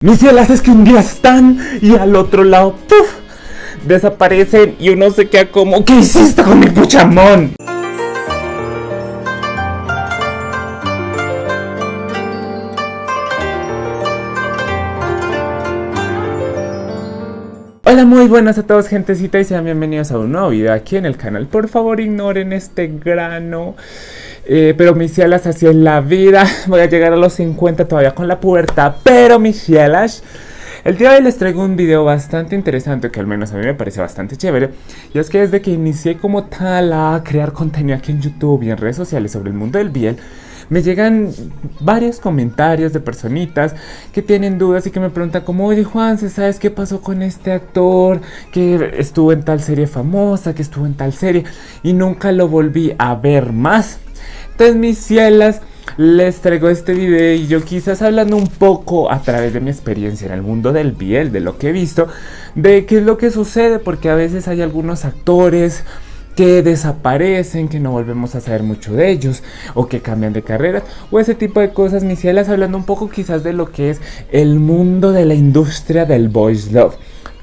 Mis cielas, es que un día están y al otro lado, ¡puf!, desaparecen y uno se queda como, ¿qué hiciste con mi puchamón? Hola, muy buenas a todos, gentecita, y sean bienvenidos a un nuevo video aquí en el canal. Por favor, ignoren este grano. Pero mis cielas, así es la vida. Voy a llegar a los 50 todavía con la pubertad. Pero mis cielas, el día de hoy les traigo un video bastante interesante, que al menos a mí me parece bastante chévere. Y es que desde que inicié como tal a crear contenido aquí en YouTube y en redes sociales sobre el mundo del BL, me llegan varios comentarios de personitas que tienen dudas y que me preguntan como, oye Juan, ¿sabes qué pasó con este actor que estuvo en tal serie famosa, que estuvo en tal serie y nunca lo volví a ver más? Entonces, mis cielas, les traigo este video y yo quizás hablando un poco a través de mi experiencia en el mundo del BL, de lo que he visto, de qué es lo que sucede, porque a veces hay algunos actores que desaparecen, que no volvemos a saber mucho de ellos, o que cambian de carrera, o ese tipo de cosas, mis cielas, hablando un poco quizás de lo que es el mundo de la industria del boys love.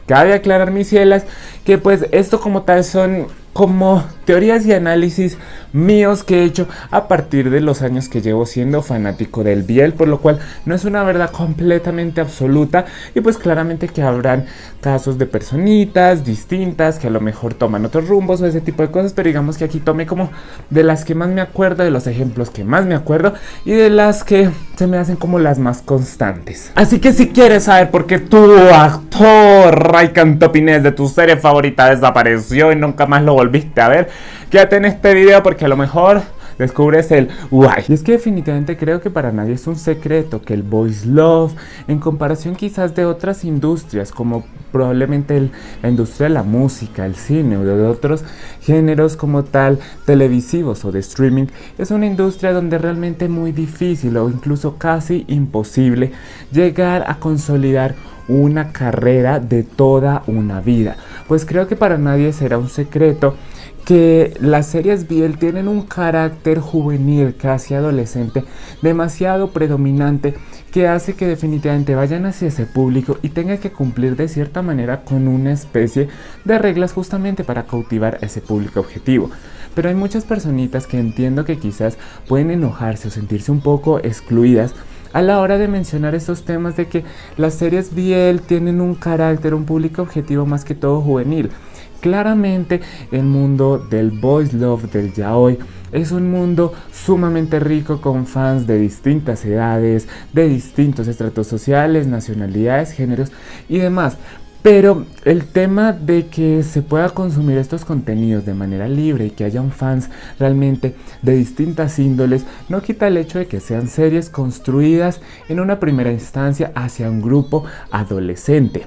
Cabe aclarar, mis cielas, que pues esto como tal son como teorías y análisis míos que he hecho a partir de los años que llevo siendo fanático del BL, por lo cual no es una verdad completamente absoluta, y pues claramente que habrán casos de personitas distintas que a lo mejor toman otros rumbos o ese tipo de cosas, pero digamos que aquí tomé como de las que más me acuerdo, de los ejemplos que más me acuerdo y de las que se me hacen como las más constantes. Así que si quieres saber por qué tu actor Raikant Topinés de tu serie favorita desapareció y nunca más lo volviste a ver, quédate en este video porque a lo mejor descubres el guay. Y es que definitivamente creo que para nadie es un secreto que el boys love, en comparación quizás de otras industrias como probablemente la industria de la música, el cine o de otros géneros como tal televisivos o de streaming, es una industria donde realmente es muy difícil o incluso casi imposible llegar a consolidar una carrera de toda una vida. Pues creo que para nadie será un secreto que las series BL tienen un carácter juvenil, casi adolescente, demasiado predominante, que hace que definitivamente vayan hacia ese público y tengan que cumplir de cierta manera con una especie de reglas justamente para cautivar a ese público objetivo. Pero hay muchas personitas que entiendo que quizás pueden enojarse o sentirse un poco excluidas a la hora de mencionar estos temas de que las series BL tienen un carácter, un público objetivo más que todo juvenil. Claramente el mundo del boys love, del yaoi, es un mundo sumamente rico con fans de distintas edades, de distintos estratos sociales, nacionalidades, géneros y demás. Pero el tema de que se pueda consumir estos contenidos de manera libre y que hayan fans realmente de distintas índoles no quita el hecho de que sean series construidas en una primera instancia hacia un grupo adolescente.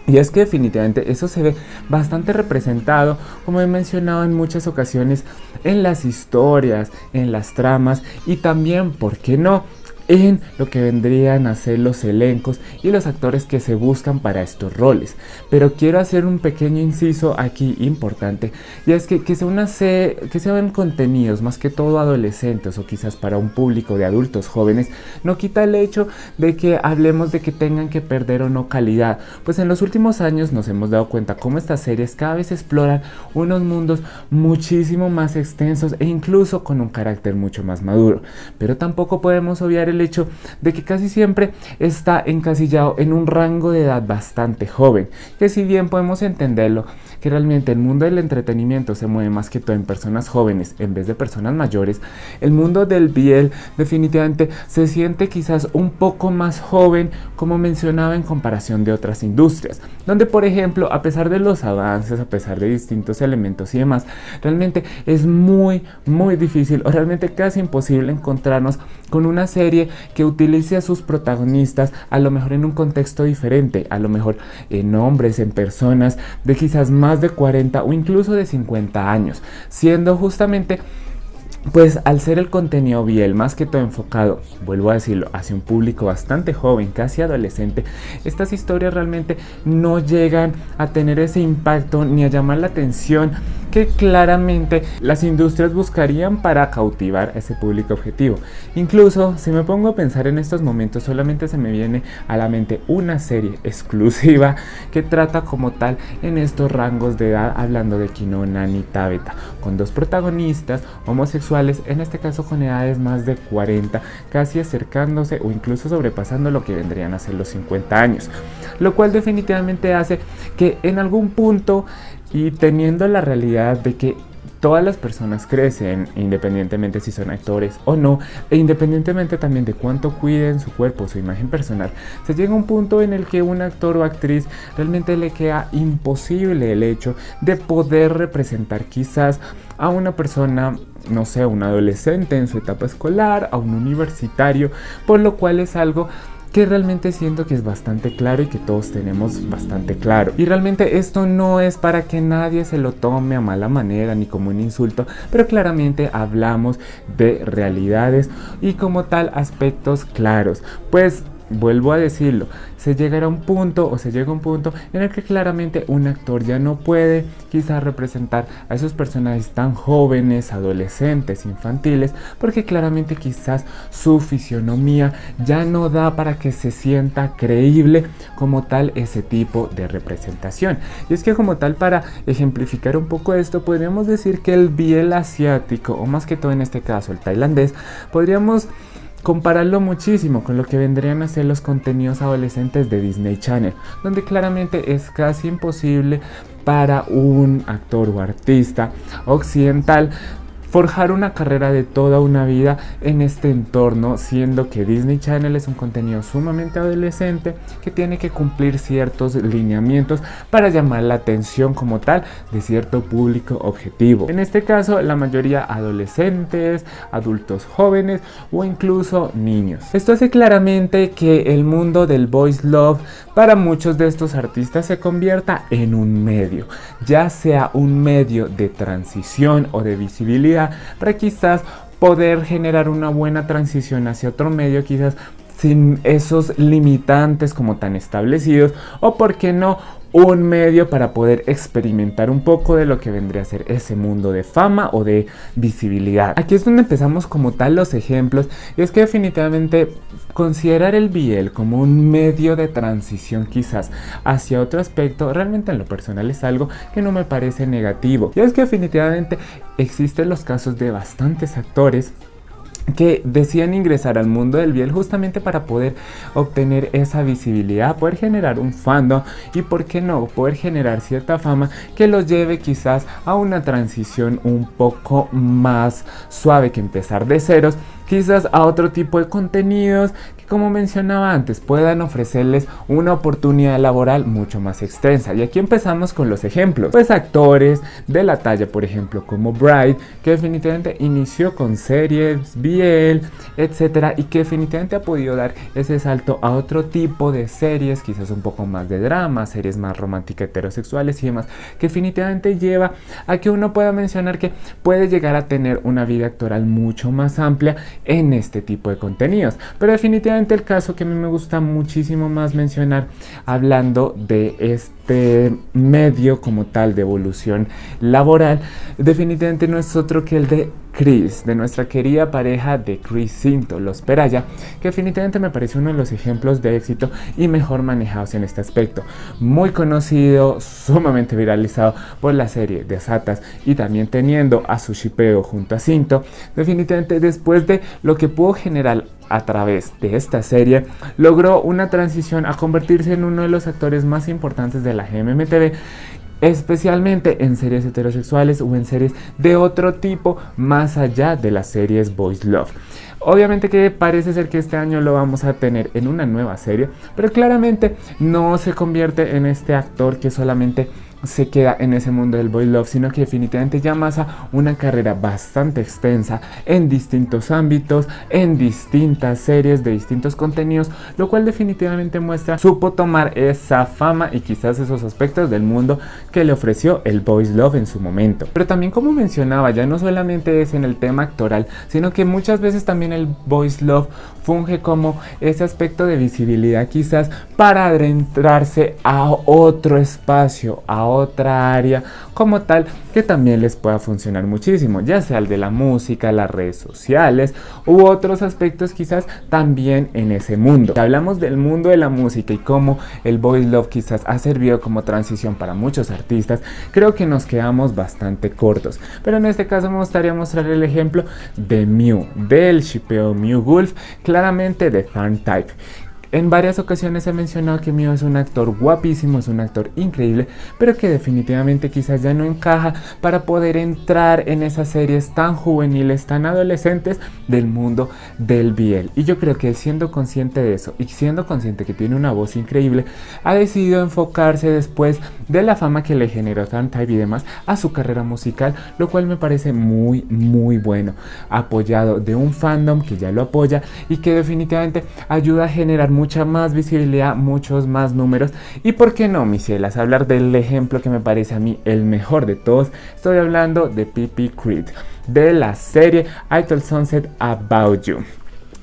Y es que definitivamente eso se ve bastante representado, como he mencionado en muchas ocasiones, en las historias, en las tramas y también, ¿por qué no?, en lo que vendrían a ser los elencos y los actores que se buscan para estos roles. Pero quiero hacer un pequeño inciso aquí importante, y es que sean contenidos más que todo adolescentes o quizás para un público de adultos jóvenes no quita el hecho de que hablemos de que tengan que perder o no calidad, pues en los últimos años nos hemos dado cuenta cómo estas series cada vez exploran unos mundos muchísimo más extensos e incluso con un carácter mucho más maduro. Pero tampoco podemos obviar el hecho de que casi siempre está encasillado en un rango de edad bastante joven, que si bien podemos entenderlo, que realmente el mundo del entretenimiento se mueve más que todo en personas jóvenes en vez de personas mayores, el mundo del BL definitivamente se siente quizás un poco más joven, como mencionaba, en comparación de otras industrias, donde por ejemplo, a pesar de los avances, a pesar de distintos elementos y demás, realmente es muy difícil o realmente casi imposible encontrarnos con una serie que utilice a sus protagonistas a lo mejor en un contexto diferente, a lo mejor en hombres, en personas de quizás más de 40 o incluso de 50 años, siendo justamente pues al ser el contenido BL más que todo enfocado, vuelvo a decirlo, hacia un público bastante joven, casi adolescente, estas historias realmente no llegan a tener ese impacto ni a llamar la atención que claramente las industrias buscarían para cautivar a ese público objetivo. Incluso si me pongo a pensar en estos momentos, solamente se me viene a la mente una serie exclusiva que trata como tal en estos rangos de edad, hablando de Kino, Nani, Tabeta, con dos protagonistas homosexuales, en este caso con edades más de 40, casi acercándose o incluso sobrepasando lo que vendrían a ser los 50 años, lo cual definitivamente hace que en algún punto, y teniendo la realidad de que todas las personas crecen, independientemente si son actores o no, e independientemente también de cuánto cuiden su cuerpo, su imagen personal, se llega a un punto en el que un actor o actriz realmente le queda imposible el hecho de poder representar quizás a una persona, no sé, un adolescente en su etapa escolar, a un universitario, por lo cual es algo que realmente siento que es bastante claro y que todos tenemos bastante claro. Y realmente esto no es para que nadie se lo tome a mala manera ni como un insulto, pero claramente hablamos de realidades y como tal aspectos claros. Pues vuelvo a decirlo, se llega a un punto en el que claramente un actor ya no puede quizás representar a esos personajes tan jóvenes, adolescentes, infantiles, porque claramente quizás su fisionomía ya no da para que se sienta creíble como tal ese tipo de representación. Y es que como tal, para ejemplificar un poco esto, podríamos decir que el BL asiático, o más que todo en este caso el tailandés, podríamos compararlo muchísimo con lo que vendrían a ser los contenidos adolescentes de Disney Channel, donde claramente es casi imposible para un actor o artista occidental forjar una carrera de toda una vida en este entorno, siendo que Disney Channel es un contenido sumamente adolescente que tiene que cumplir ciertos lineamientos para llamar la atención como tal de cierto público objetivo. En este caso, la mayoría adolescentes, adultos jóvenes o incluso niños. Esto hace claramente que el mundo del voice love para muchos de estos artistas se convierta en un medio, ya sea un medio de transición o de visibilidad, para quizás poder generar una buena transición hacia otro medio, quizás sin esos limitantes como tan establecidos, o por qué no, un medio para poder experimentar un poco de lo que vendría a ser ese mundo de fama o de visibilidad. Aquí es donde empezamos como tal los ejemplos, y es que definitivamente considerar el BL como un medio de transición quizás hacia otro aspecto, realmente en lo personal es algo que no me parece negativo. Y es que definitivamente existen los casos de bastantes actores que decían ingresar al mundo del BL justamente para poder obtener esa visibilidad, poder generar un fandom y por qué no, poder generar cierta fama que los lleve quizás a una transición un poco más suave que empezar de ceros, quizás a otro tipo de contenidos que, como mencionaba antes, puedan ofrecerles una oportunidad laboral mucho más extensa. Y aquí empezamos con los ejemplos, pues actores de la talla, por ejemplo, como Bright, que definitivamente inició con series BL, etcétera, y que definitivamente ha podido dar ese salto a otro tipo de series, quizás un poco más de drama, series más románticas, heterosexuales y demás, que definitivamente lleva a que uno pueda mencionar que puede llegar a tener una vida actoral mucho más amplia en este tipo de contenidos. Pero definitivamente el caso que a mí me gusta muchísimo más mencionar, hablando de este medio como tal de evolución laboral, definitivamente no es otro que el de Chris, de nuestra querida pareja de Chris Cinto, Los Peraya, que definitivamente me parece uno de los ejemplos de éxito y mejor manejados en este aspecto. Muy conocido, sumamente viralizado por la serie de Asatas, y también teniendo a su shipeo junto a Cinto, definitivamente después de lo que pudo generar a través de esta serie, logró una transición a convertirse en uno de los actores más importantes de la GMMTV, especialmente en series heterosexuales o en series de otro tipo más allá de las series Boys Love. Obviamente que parece ser que este año lo vamos a tener en una nueva serie, pero claramente no se convierte en este actor que solamente se queda en ese mundo del boy love, sino que definitivamente ya amasa una carrera bastante extensa en distintos ámbitos, en distintas series de distintos contenidos, lo cual definitivamente muestra supo tomar esa fama y quizás esos aspectos del mundo que le ofreció el boys love en su momento. Pero también, como mencionaba, ya no solamente es en el tema actoral, sino que muchas veces también el boys love funge como ese aspecto de visibilidad quizás para adentrarse a otro espacio, a otra área como tal, que también les pueda funcionar muchísimo, ya sea el de la música, las redes sociales u otros aspectos quizás también en ese mundo. Si hablamos del mundo de la música y cómo el boys love quizás ha servido como transición para muchos artistas, creo que nos quedamos bastante cortos, pero en este caso me gustaría mostrar el ejemplo de Mew, del shippeo Mew Wolf, claramente de Tharn Type. En varias ocasiones he mencionado que Mew es un actor guapísimo, es un actor increíble, pero que definitivamente quizás ya no encaja para poder entrar en esas series tan juveniles, tan adolescentes del mundo del BL. Y yo creo que él, siendo consciente de eso y siendo consciente que tiene una voz increíble, ha decidido enfocarse después de la fama que le generó Tharn Type y demás a su carrera musical, lo cual me parece muy bueno, apoyado de un fandom que ya lo apoya y que definitivamente ayuda a generar mucha más visibilidad, muchos más números. Y por qué no, mis cielas, hablar del ejemplo que me parece a mí el mejor de todos. Estoy hablando de P.P. Creed, de la serie I Told Sunset About You.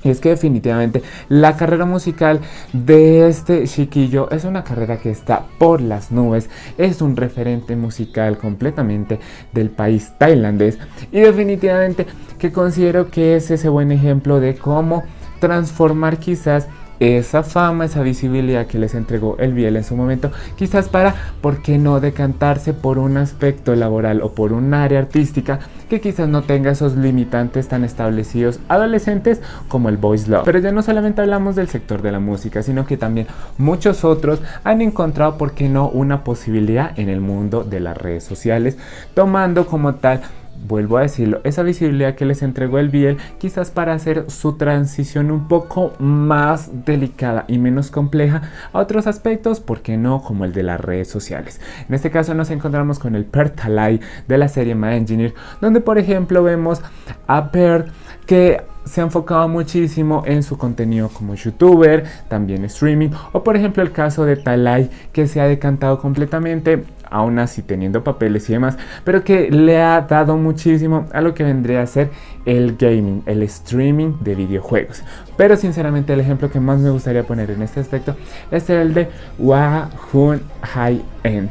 Y es que definitivamente la carrera musical de este chiquillo es una carrera que está por las nubes, es un referente musical completamente del país tailandés y definitivamente que considero que es ese buen ejemplo de cómo transformar quizás esa fama, esa visibilidad que les entregó el BL en su momento, quizás para, ¿por qué no?, decantarse por un aspecto laboral o por un área artística que quizás no tenga esos limitantes tan establecidos adolescentes como el boys love. Pero ya no solamente hablamos del sector de la música, sino que también muchos otros han encontrado, ¿por qué no?, una posibilidad en el mundo de las redes sociales, tomando como tal, vuelvo a decirlo, esa visibilidad que les entregó el BL, quizás para hacer su transición un poco más delicada y menos compleja a otros aspectos, ¿por qué no?, como el de las redes sociales. En este caso nos encontramos con el Per Talai de la serie My Engineer, donde por ejemplo vemos a Per que se ha enfocado muchísimo en su contenido como youtuber, también streaming, o por ejemplo el caso de Talai, que se ha decantado completamente, aún así teniendo papeles y demás, pero que le ha dado muchísimo a lo que vendría a ser el gaming, el streaming de videojuegos. Pero sinceramente el ejemplo que más me gustaría poner en este aspecto es el de Wah Hun High End,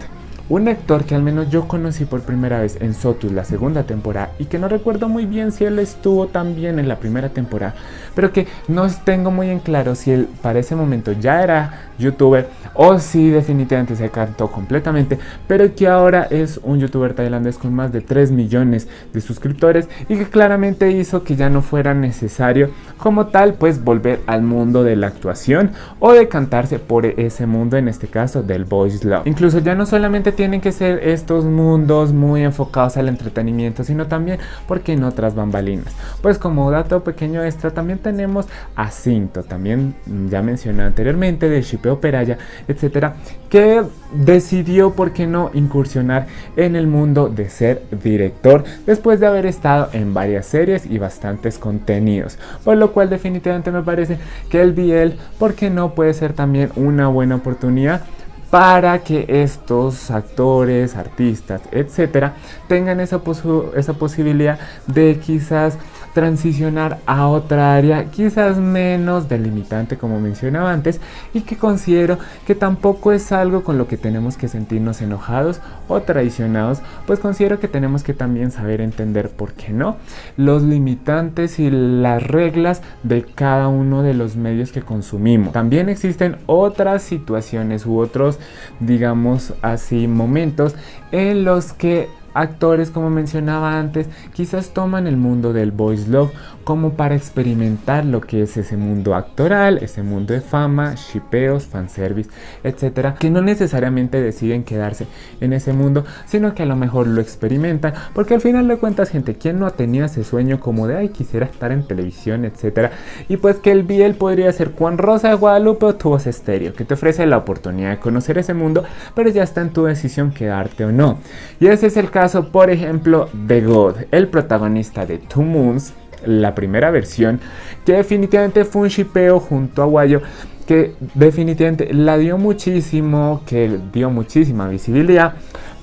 un actor que al menos yo conocí por primera vez en Sotus la segunda temporada y que no recuerdo muy bien si él estuvo también en la primera temporada, pero que no tengo muy en claro si él para ese momento ya era youtuber o si definitivamente se cantó completamente, pero que ahora es un youtuber tailandés con más de 3 millones de suscriptores y que claramente hizo que ya no fuera necesario como tal pues volver al mundo de la actuación o de cantarse por ese mundo, en este caso del boys love. Incluso ya no solamente tienen que ser estos mundos muy enfocados al entretenimiento, sino también, ¿por qué no?, otras bambalinas. Pues como dato pequeño extra, también tenemos a Cinto, también ya mencioné anteriormente, de Shippeo Peraya, etcétera, que decidió, ¿por qué no?, incursionar en el mundo de ser director después de haber estado en varias series y bastantes contenidos, por lo cual definitivamente me parece que el BL, ¿por qué no?, puede ser también una buena oportunidad para que estos actores, artistas, etcétera, tengan esa posibilidad de quizás transicionar a otra área quizás menos delimitante, como mencionaba antes, y que considero que tampoco es algo con lo que tenemos que sentirnos enojados o traicionados, pues considero que tenemos que también saber entender, ¿por qué no?, los limitantes y las reglas de cada uno de los medios que consumimos. También existen otras situaciones u otros, digamos así, momentos en los que actores, como mencionaba antes, quizás toman el mundo del boys love como para experimentar lo que es ese mundo actoral, ese mundo de fama, shipeos, fanservice, etcétera, que no necesariamente deciden quedarse en ese mundo, sino que a lo mejor lo experimentan, porque al final de cuentas, gente, ¿quién no ha tenido ese sueño como de, ay, quisiera estar en televisión, etcétera? Y pues que el BL podría ser Juan Rosa de Guadalupe o Tu Voz Estéreo, que te ofrece la oportunidad de conocer ese mundo, pero ya está en tu decisión quedarte o no. Y ese es el caso, por ejemplo, de God, el protagonista de Two Moons, la primera versión, que definitivamente fue un shipeo junto a Guayo, que definitivamente la dio muchísimo, que dio muchísima visibilidad,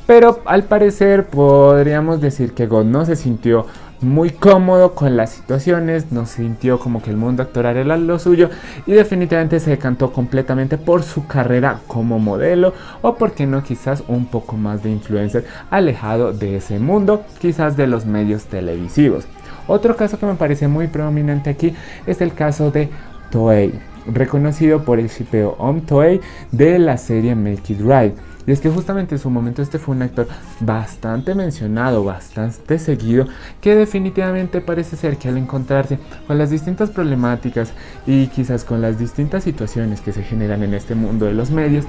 pero al parecer podríamos decir que God no se sintió muy cómodo con las situaciones, no sintió como que el mundo actoral era lo suyo y definitivamente se decantó completamente por su carrera como modelo, o porque no, quizás un poco más de influencer, alejado de ese mundo, quizás de los medios televisivos. Otro caso que me parece muy prominente aquí es el caso de Toei, reconocido por el shipeo Toei de la serie Make It Right. Y es que justamente en su momento este fue un actor bastante mencionado, bastante seguido, que definitivamente parece ser que al encontrarse con las distintas problemáticas y quizás con las distintas situaciones que se generan en este mundo de los medios,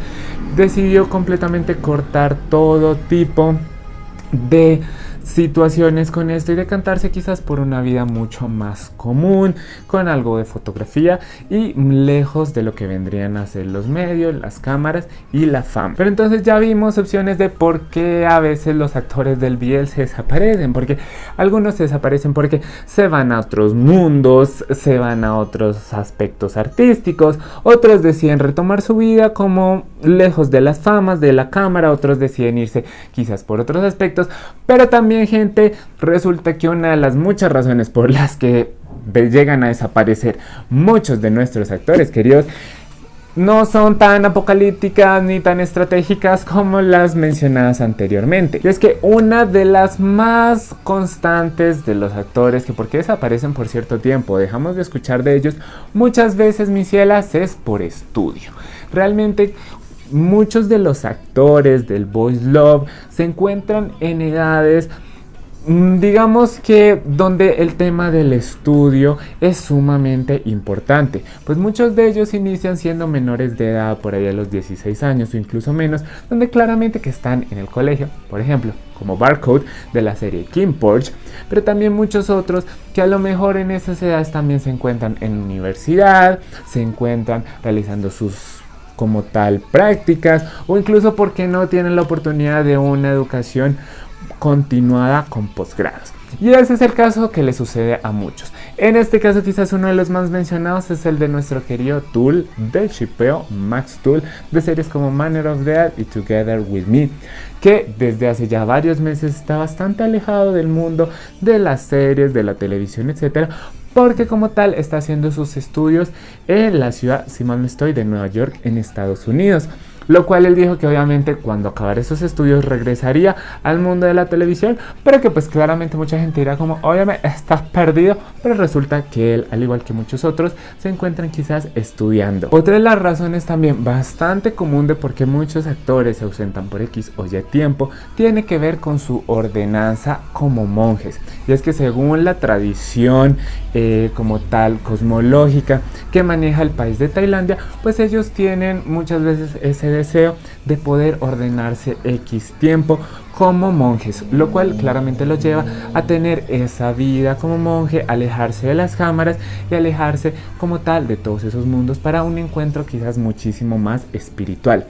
decidió completamente cortar todo tipo de situaciones con esto y decantarse quizás por una vida mucho más común, con algo de fotografía y lejos de lo que vendrían a ser los medios, las cámaras y la fama. Pero entonces ya vimos opciones de por qué a veces los actores del BL se desaparecen, porque algunos se desaparecen porque se van a otros mundos, se van a otros aspectos artísticos, otros deciden retomar su vida como lejos de las famas, de la cámara, otros deciden irse quizás por otros aspectos, pero también, gente, resulta que una de las muchas razones por las que llegan a desaparecer muchos de nuestros actores queridos no son tan apocalípticas ni tan estratégicas como las mencionadas anteriormente. Y es que una de las más constantes de los actores que, porque desaparecen por cierto tiempo, dejamos de escuchar de ellos, muchas veces, mis cielas, es por estudio. Realmente muchos de los actores del boys love se encuentran en edades, digamos que donde el tema del estudio es sumamente importante, pues muchos de ellos inician siendo menores de edad, por ahí a los 16 años o incluso menos, donde claramente que están en el colegio, por ejemplo, como Barcode de la serie Kim Porsche, pero también muchos otros que a lo mejor en esas edades también se encuentran en universidad, se encuentran realizando sus como tal prácticas, o incluso porque no tienen la oportunidad de una educación continuada con posgrados. Y ese es el caso que le sucede a muchos. En este caso quizás uno de los más mencionados es el de nuestro querido Tool del shipeo Max Tool de series como Manner of Death y Together With Me, que desde hace ya varios meses está bastante alejado del mundo de las series, de la televisión, etcétera, porque como tal está haciendo sus estudios en la ciudad, si mal no estoy, de Nueva York, en Estados Unidos. Lo cual él dijo que obviamente cuando acabara esos estudios regresaría al mundo de la televisión, pero que pues claramente mucha gente dirá como, obviamente estás perdido, pero resulta que él, al igual que muchos otros, se encuentran quizás estudiando. Otra de las razones también bastante común de por qué muchos actores se ausentan por X o Y tiempo, tiene que ver con su ordenanza como monjes. Y es que según la tradición como tal cosmológica que maneja el país de Tailandia, pues ellos tienen muchas veces ese deseo de poder ordenarse X tiempo como monjes, lo cual claramente los lleva a tener esa vida como monje, alejarse de las cámaras y alejarse como tal de todos esos mundos para un encuentro quizás muchísimo más espiritual.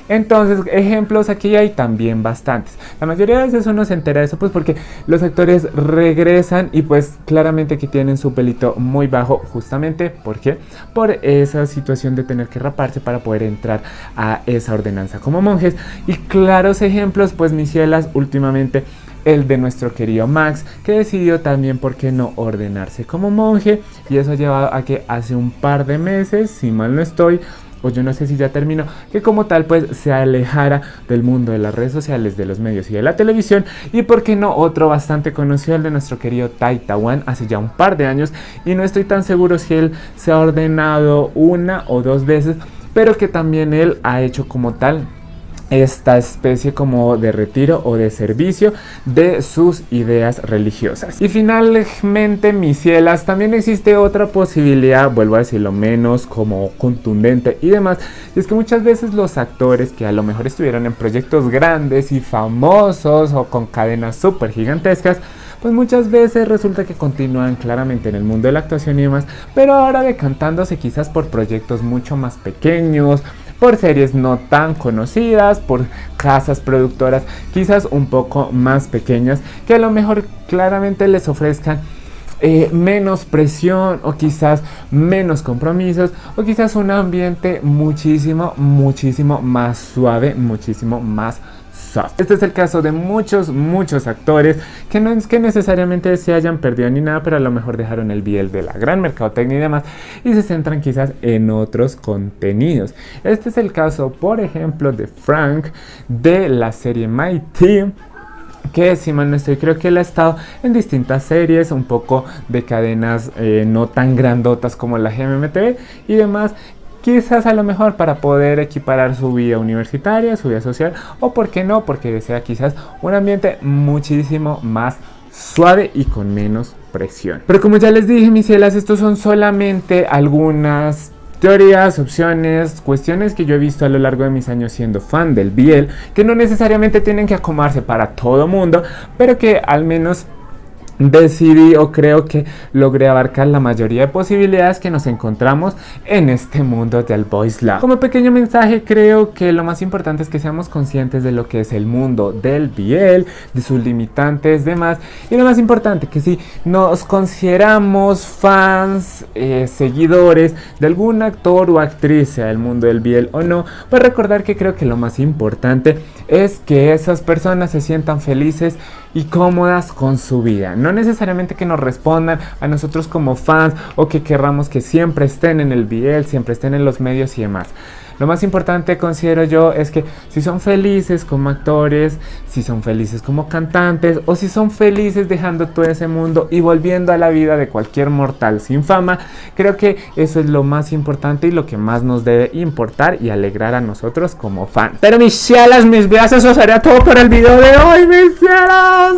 Entonces, ejemplos aquí hay también bastantes. La mayoría de veces uno se entera de eso pues porque los actores regresan y pues claramente que tienen su pelito muy bajo, justamente ¿por qué? Por esa situación de tener que raparse para poder entrar a esa ordenanza como monjes. Y claros ejemplos, pues mis cielas, últimamente el de nuestro querido Max, que decidió también, ¿por qué no?, ordenarse como monje, y eso ha llevado a que hace un par de meses, si mal no estoy, o yo no sé si ya terminó, que como tal pues se alejara del mundo de las redes sociales, de los medios y de la televisión. Y por qué no, otro bastante conocido, el de nuestro querido Taitawan, hace ya un par de años, y no estoy tan seguro si él se ha ordenado una o dos veces, pero que también él ha hecho como tal esta especie como de retiro o de servicio de sus ideas religiosas. Y finalmente, mis cielas, también existe otra posibilidad, vuelvo a decirlo, menos como contundente y demás, y es que muchas veces los actores que a lo mejor estuvieron en proyectos grandes y famosos o con cadenas súper gigantescas, pues muchas veces resulta que continúan claramente en el mundo de la actuación y demás, pero ahora decantándose quizás por proyectos mucho más pequeños, por series no tan conocidas, por casas productoras quizás un poco más pequeñas, que a lo mejor claramente les ofrezcan menos presión o quizás menos compromisos o quizás un ambiente muchísimo más suave, muchísimo más soft. Este es el caso de muchos actores que no es que necesariamente se hayan perdido ni nada, pero a lo mejor dejaron el biel de la gran mercadotecnia y demás y se centran quizás en otros contenidos. Este es el caso, por ejemplo, de Frank de la serie Mighty, que si mal no estoy, creo que él ha estado en distintas series, un poco de cadenas no tan grandotas como la GMMTV y demás, quizás a lo mejor para poder equiparar su vida universitaria, su vida social, o por qué no, porque desea quizás un ambiente muchísimo más suave y con menos presión. Pero como ya les dije, mis cielas, estos son solamente algunas teorías, opciones, cuestiones que yo he visto a lo largo de mis años siendo fan del BL, que no necesariamente tienen que acomodarse para todo mundo, pero que al menos decidí o creo que logré abarcar la mayoría de posibilidades que nos encontramos en este mundo del Boys Love. Como pequeño mensaje, creo que lo más importante es que seamos conscientes de lo que es el mundo del BL, de sus limitantes, demás, y lo más importante, que si nos consideramos fans, seguidores de algún actor o actriz, sea del mundo del BL o no, pues recordar que creo que lo más importante es que esas personas se sientan felices y cómodas con su vida. No necesariamente que nos respondan a nosotros como fans o que querramos que siempre estén en el BL, siempre estén en los medios y demás. Lo más importante, considero yo, es que si son felices como actores, si son felices como cantantes o si son felices dejando todo ese mundo y volviendo a la vida de cualquier mortal sin fama, creo que eso es lo más importante y lo que más nos debe importar y alegrar a nosotros como fans. Pero mis cielas, mis vidas, eso sería todo por el video de hoy, mis cielas.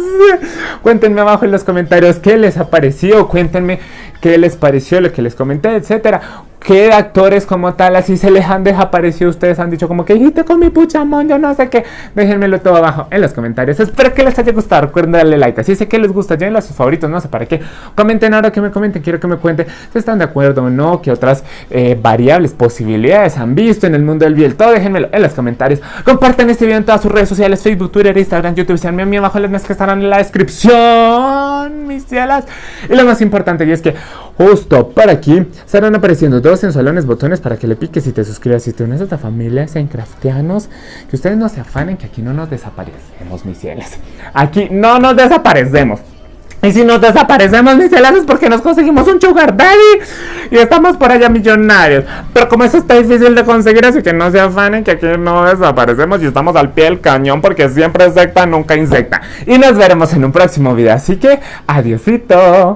Cuéntenme abajo en los comentarios qué les ha parecido, cuéntenme qué les pareció lo que les comenté, etcétera. ¿Qué actores como tal así se les han desaparecido? Ustedes han dicho como que dijiste con mi puchamón, yo no sé qué. Déjenmelo todo abajo en los comentarios. Espero que les haya gustado. Recuerden darle like. Así sé que les gusta. Llévenlo a sus favoritos. No sé para qué. Comenten ahora que me comenten. Quiero que me cuenten si están de acuerdo o no. ¿Qué otras variables, posibilidades han visto en el mundo del BL? Todo déjenmelo en los comentarios. Compartan este video en todas sus redes sociales. Facebook, Twitter, Instagram, YouTube. Sean a mí abajo las que estarán en la descripción. Mis cielas. Y lo más importante y es que justo por aquí estarán apareciendo dos sensualones botones para que le piques y te suscribas y te unes a esta familia Minecraftianos. Que ustedes no se afanen, que aquí no nos desaparecemos, mis cielas. Aquí no nos desaparecemos. Y si nos desaparecemos, mis cielas, es porque nos conseguimos un sugar daddy y estamos por allá millonarios. Pero como eso está difícil de conseguir, así que no se afanen, que aquí no desaparecemos y estamos al pie del cañón, porque siempre secta, nunca insecta. Y nos veremos en un próximo video, así que adiosito.